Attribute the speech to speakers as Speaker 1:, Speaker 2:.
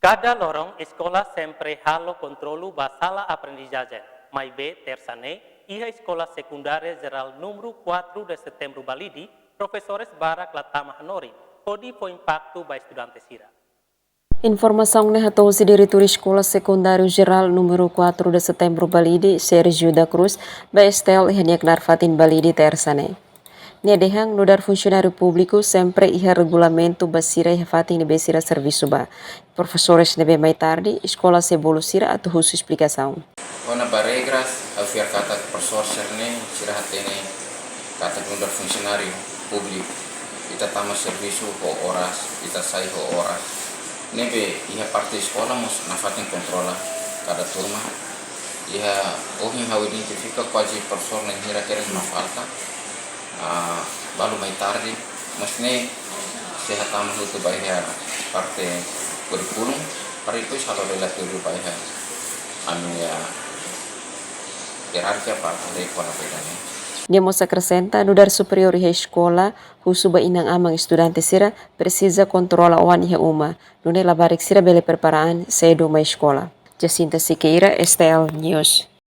Speaker 1: Cada lorong escola sempre halo controlu basala aprendizagem. Mai be tersane, iha escola secundaria geral número 4 de setembro Balidi, professores Barak Latama Hanori, podi po impacto ba estudantes ira.
Speaker 2: Informação na se diretor Escola Secundário Geral número 4 de Setembro Balidi, Sergio da Cruz, Estel Heniak Narfatin Balidi Tersane. Nedehang nudar funcionário público sempre iha regulamento basira iha fatin besira serviço ba. Professores nebe mai tarde, escola se bolusira atau khusus explicação.
Speaker 3: Ona baregras, afiar kata professor ne sirahatene kata nudar funcionário público. Ita tama serviço ho horas, ita sai ho horas. Nebe iha parte escola mos na fatin controla cada turma. Iha ohin hau identifica quasi professor na hira keren na falta. Balu mai tarde, mas ne sehatama hutu baiha parte kurikulum, para itu selalu relatif baiha anu ya hierarquia parte de kola pedane.
Speaker 2: Nemos acrescenta no dar superior iha escola, husuba inang amang estudante sira precisa controla oan iha uma, nune labarik sira bele preparaan cedo ma escola. Jacinta Siqueira, STL News.